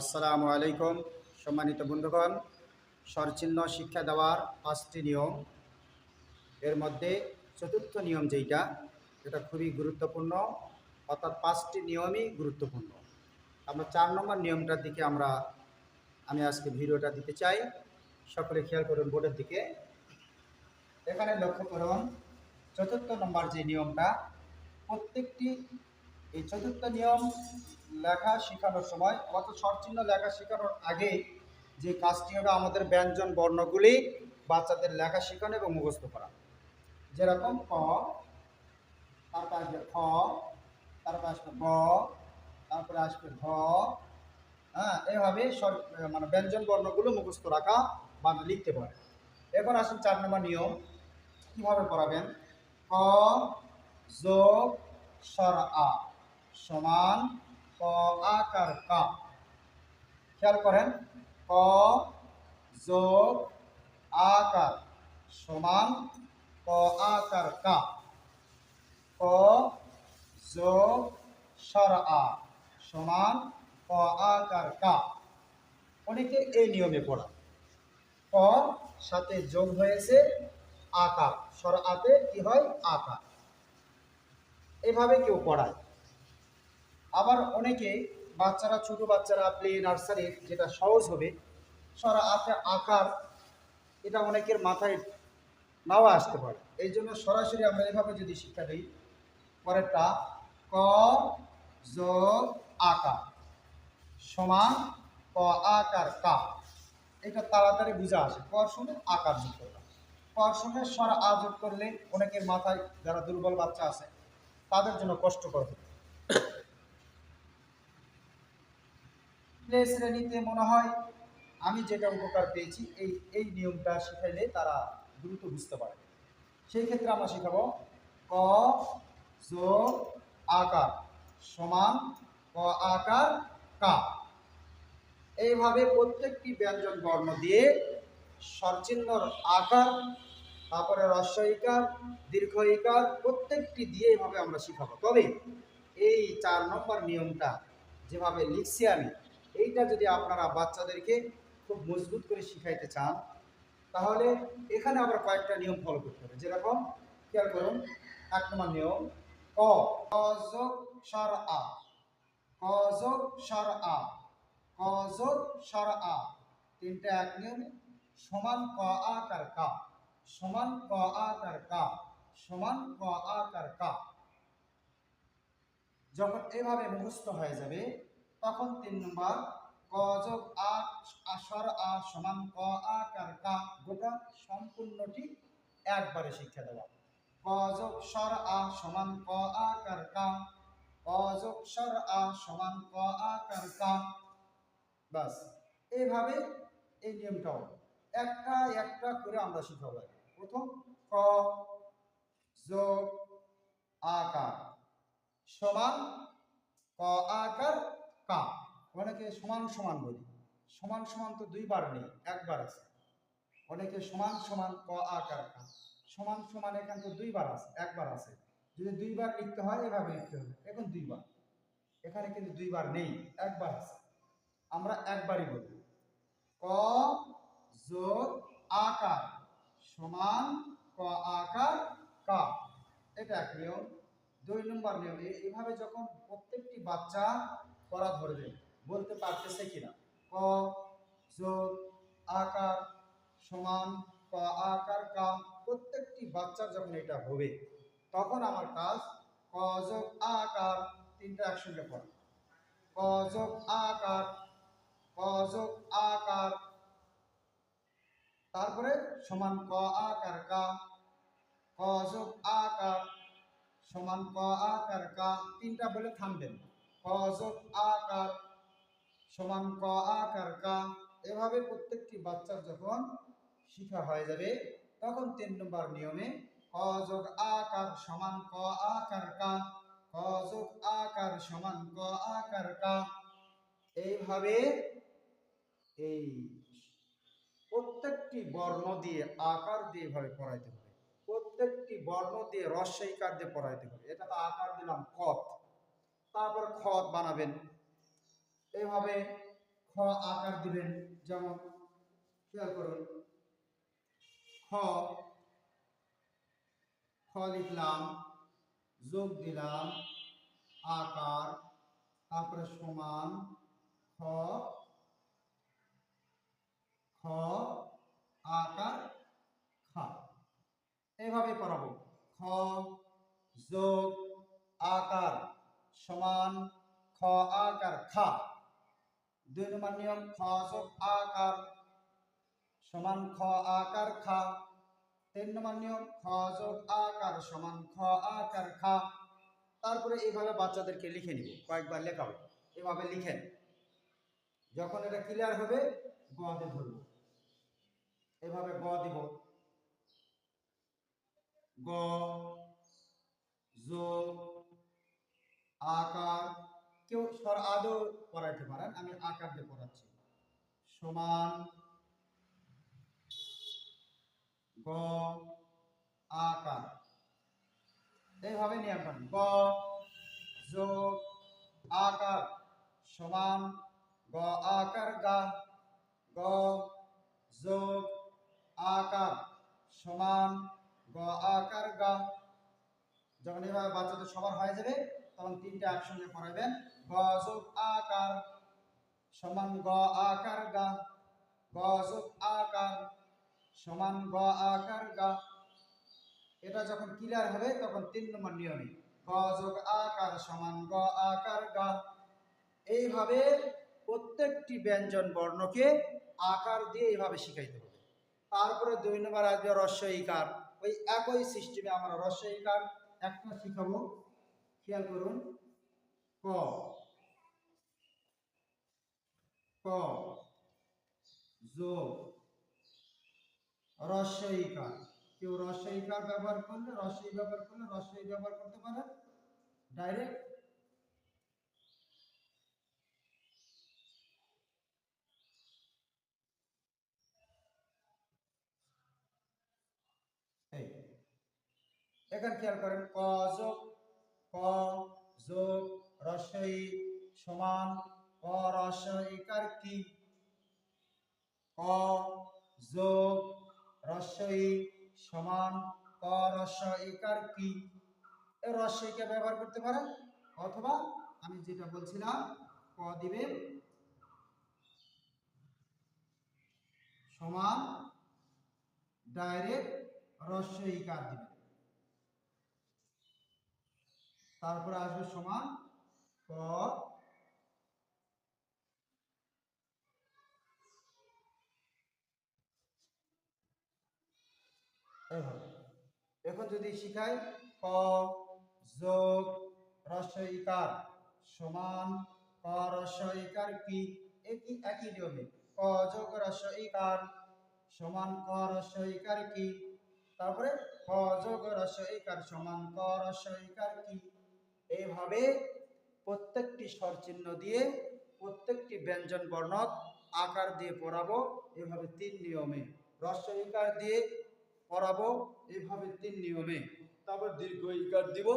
আসসালামু আলাইকুম। সম্মানিত বন্ধুগণ, স্বরচিহ্ন শিক্ষা দেওয়ার ৫টি নিয়ম, এর মধ্যে চতুর্থ নিয়ম যেটা, এটা খুবই গুরুত্বপূর্ণ। অর্থাৎ ৫টি নিয়মই গুরুত্বপূর্ণ। আমরা ৪ নম্বর নিয়মটার দিকে আমি আজকে ভিডিওটা দিতে চাই। সকলে খেয়াল করুন বোর্ডের দিকে। এখানে লক্ষ্য করুন চতুর্থ নম্বর যে নিয়মটা, প্রত্যেকটি এই চতুর্থ নিয়ম লেখা শেখানোর সময় অর্থাৎ স্বরচিহ্ন লেখা শেখানোর আগে যে কাজটি হবে, আমাদের ব্যঞ্জন বর্ণগুলি বাচ্চাদের লেখা শেখানো এবং মুখস্থ করা। যেরকম ক, তারপর আসবে খ, তারপর আসবে গ, তারপরে আসবে ঘ। হ্যাঁ, এভাবে মানে ব্যঞ্জন বর্ণগুলো মুখস্থ রাখা বা লিখতে পারে। এবার আসুন ৪ নম্বর নিয়ম কিভাবে পড়াবেন। ক যোগ স্বর আ সমান ক আকার কা। খেয়াল করেন, ক যোগ আকার সমান ক আকার কা। ক যোগ স্বর আ সমান ক আকার কা। অনেকে এই নিয়মে পড়া, ক সাথে যোগ হয়েছে আকার, স্বর আতে কি হয় আকার, এভাবে কেউ পড়ায়। আবার অনেকে বাচ্চারা, ছোট বাচ্চারা প্লে নার্সারির যেটা সহজ হবে, স্বর আতে আকার, এটা অনেকের মাথায় নাও আসতে পারে। এই জন্য সরাসরি আমরা এভাবে যদি শিক্ষা দিই, পরেরটা ক যোগ আকার সমান ক আকার কা, এটা তাড়াতাড়ি বুঝা আসে। কর সঙ্গে আকার যোগ করলাম, কর সঙ্গে স্বর আ যোগ করলে অনেকের মাথায়, যারা দুর্বল বাচ্চা আছে তাদের জন্য কষ্টকর হবে। প্লে শ্রেণীতে মনে হয় আমি যেটা উপকার পেয়েছি, এই নিয়মটা শিখাইলে তারা দ্রুত বুঝতে পারে। সেই ক্ষেত্রে আমরা শেখাবো ক যোগ আকার সমান ক আকার কা। এইভাবে প্রত্যেকটি ব্যঞ্জন বর্ণ দিয়ে স্বরচিহ্নর আকার, তারপরে হ্রস্বইকার, দীর্ঘইকার প্রত্যেকটি দিয়ে এইভাবে আমরা শিখাবো। তবে এই ৪ নম্বর নিয়মটা যেভাবে লিখছি আমি, এইটা যদি আপনারা বাচ্চাদেরকে খুব মজবুত করে শিখাইতে চান, তাহলে এখানে আবার কয়েকটা নিয়ম ফলো করতে হবে। যেরকম খেয়াল করুন, ১ নম্বর নিয়ম ক যোগ স্বর আ, ক যোগ স্বর আ, ক যোগ স্বর আ, তিনটা এক নিয়মে সমান ক আকার কা, সমান ক আকার কা, সমান ক আকার কা। যখন এভাবে মুখস্থ হয়ে যাবে, তখন ৩ নম্বর ক যোগ আ স্বর আ সমান ক আকার কা, গোটা সম্পূর্ণটি একবারে শিক্ষা দেওয়া। ক যোগ স্বর আ সমান ক আকার কা, ক যোগ স্বর আ সমান ক আকার কা। বাস, এইভাবে এই নিয়মটাও একটা একটা করে আমরা শিখাবো। প্রথম ক যোগ আকার সমান ক আকার কা। অনেকে সমান সমান বলি, সমান সমান তো দুইবার নেই, একবার আছে। অনেকে সমান সমান ক আকার কা, সমান সমান এখানে তো দুইবার আছে, একবার আছে। যদি দুইবার লিখতে হয় এভাবে লিখতে হবে, এখন দুইবার, এখানে কিন্তু দুইবার নেই, একবার আছে। আমরা একবারই বলি ক যোগ আকার সমান ক আকার কা। এটা এক নিয়ম। ২ নম্বর নিয়ম, এইভাবে যখন প্রত্যেকটি বাচ্চা পড়া ধরবে, বলতে পারতেছে কিনা, ক যোগ আকার সমান ক আকার কা, প্রত্যেকটি বাচ্চার যখন এটা হবে, তখন আমার কাজ ক যোগ আকার, তিনটা একসঙ্গে পড়া। ক যোগ আকার, ক যোগ আকার, তারপরে সমান ক আকার কা, ক যোগ আকার সমান ক আকার কা, তিনটা বলে থামবেন। ক যোগ আকার সমান ক আকার কা। এভাবে প্রত্যেকটি বাচ্চার যখন শিখা হয়ে যাবে, তখন ৩ নম্বর নিয়মে ক যোগ আকার সমান ক আকার কা, ক যোগ আকার সমান ক আকার কা। এইভাবে এই প্রত্যেকটি বর্ণ দিয়ে আকার দিয়ে এভাবে পড়াইতে হবে। প্রত্যেকটি বর্ণ দিয়ে হ্রস্বইকার দিয়ে পড়াইতে হবে। এটা তো আকার দিলাম খত, তারপর খত বানাবেন। এইভাবে খ খ আকার দিবেন, যেমন খেয়াল করুন, খ খ লিখলাম, যোগ দিলাম আকার, তারপরে সমান খ খ আকার খা। এইভাবে পড়াবো। খ যোগ আকার সমান খ আকার খা। 2 নম্বর নিয়ম, খ যোগ আকার সমান খ আকার খা। 3 নম্বর নিয়ম, খ যোগ আকার সমান খ আকার খা। তারপরে এইভাবে বাচ্চাদেরকে লিখে নিব, কয়েকবার লেখাবো। এভাবে লিখেন, যখন এটা ক্লিয়ার হবে গ তে ধরবো। এভাবে গ দিব, গ যোগ আকার, কেউ স্বর আদৌ পড়াইতে পারেন, আমি আকার দিয়ে পড়াচ্ছি, সমান গ আকার। এইভাবে নিয়ম করবেন, গ যোগ আকার সমান গ আকার গা। গ যোগ আকার সমান গ আকার গা। যখন এভাবে বাচ্চাদের সবার হয়ে যাবে তখন 3টা একসঙ্গে পড়াবেন, গ যোগ আকার সমান গ আকার গা। গ যোগ আকার সমান গ আকার গা। এটা যখন ক্লিয়ার হবে তখন 3 নম্বর নিয়মে গ যোগ আকার সমান গ আকার গা। এইভাবে প্রত্যেকটি ব্যঞ্জন বর্ণকে আকার দিয়ে এইভাবে শিখাইতে হবে। তারপরে 2 নম্বর আসবে হ্রস্ব ইকার। ওই একই সিস্টেমে আমরা হ্রস্ব ইকার একটা শিখাবো। খেয়াল করুন, ক ক যোগ হ্রস্ব ইকার। কেউ হ্রস্ব ইকার ব্যবহার করলে হ্রস্ব ই ব্যবহার করলে হ্রস্ব ই ব্যবহার করতে পারেন ডাইরেক্ট। এই এখানে খেয়াল করেন, ক যোগ হ্রস্ব ই সমান ক হ্রস্ব ইকার কি। ক যোগ হ্রস্ব ই সমান ক হ্রস্ব ইকার কি। এই হ্রস্ব ইকে ব্যবহার করতে পারেন, অথবা আমি যেটা বলছিলাম ক দিবেন সমান ডাইরেক্ট হ্রস্ব ইকার দিবেন, তারপরে আসবে সমান ক। এখন যদি শিখাই, ক যোগ হ্রস্ব ইকার সমান ক হ্রস্ব ইকার কি। একই নিয়মে ক যোগ হ্রস্ব ইকার সমান ক হ্রস্ব ইকার কি। তারপরে ক যোগ হ্রস্ব ইকার সমান ক হ্রস্ব ইকার কি। এইভাবে প্রত্যেকটি স্বর চিহ্ন দিয়ে প্রত্যেকটি ব্যঞ্জন বর্ণ আকার দিয়ে পড়াবো। এভাবে 3 নিয়মে হ্রস্ব ইকার দিয়ে পড়াবো, এইভাবে 3 নিয়মে। তারপর দীর্ঘ ইকার দিব।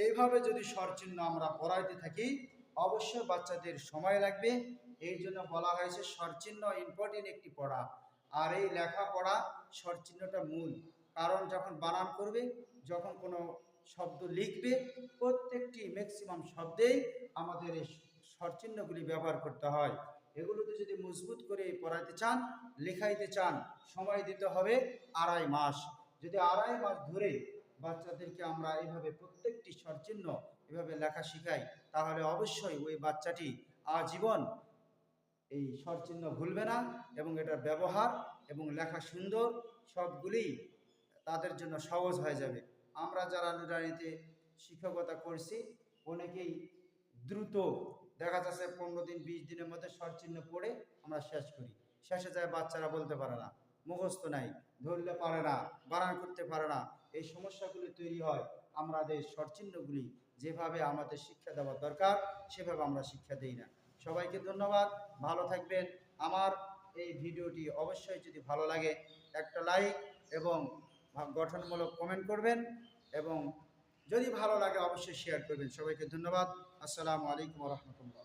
এইভাবে যদি স্বর চিহ্ন আমরা পড়াইতে থাকি অবশ্যই বাচ্চাদের সময় লাগবে। এই জন্য বলা হয়েছে স্বর চিহ্ন ইম্পর্টেন্ট একটি পড়া। আর এই লেখাপড়া স্বর চিহ্নটা মূল, কারণ যখন বানান করবে, যখন কোনো শব্দ লিখবে, প্রত্যেকটি ম্যাক্সিমাম শব্দেই আমাদের এই স্বর চিহ্নগুলি ব্যবহার করতে হয়। এগুলোতে যদি মজবুত করে পড়াইতে চান, লেখাইতে চান, সময় দিতে হবে 2.5 মাস। যদি 2.5 মাস ধরে বাচ্চাদেরকে আমরা এইভাবে প্রত্যেকটি স্বর চিহ্ন এভাবে লেখা শিখাই, তাহলে অবশ্যই ওই বাচ্চাটি আজীবন এই স্বর চিহ্ন ভুলবে না, এবং এটার ব্যবহার এবং লেখা সুন্দর সবগুলি তাদের জন্য সহজ হয়ে যাবে। আমরা যারা নুরানিতে শিক্ষকতা করছি অনেকেই দ্রুত দেখা যাচ্ছে 15 দিন 20 দিনের মধ্যে স্বর চিহ্ন পড়ে আমরা শেষ করি। শেষে যায় বাচ্চারা বলতে পারে না, মুখস্থ নাই, ধরলে পারে না, বানান করতে পারে না। এই সমস্যাগুলি তৈরি হয় আমাদের স্বর চিহ্নগুলি যেভাবে আমাদের শিক্ষা দেওয়া দরকার সেভাবে আমরা শিক্ষা দেই না। সবাইকে ধন্যবাদ, ভালো থাকবেন। আমার এই ভিডিওটি অবশ্যই যদি ভালো লাগে একটা লাইক এবং গঠনমূলক কমেন্ট করবেন, এবং যদি ভালো লাগে অবশ্যই শেয়ার করবেন। সবাইকে ধন্যবাদ। আসসালামু আলাইকুম ওয়া রাহমাতুল্লাহ।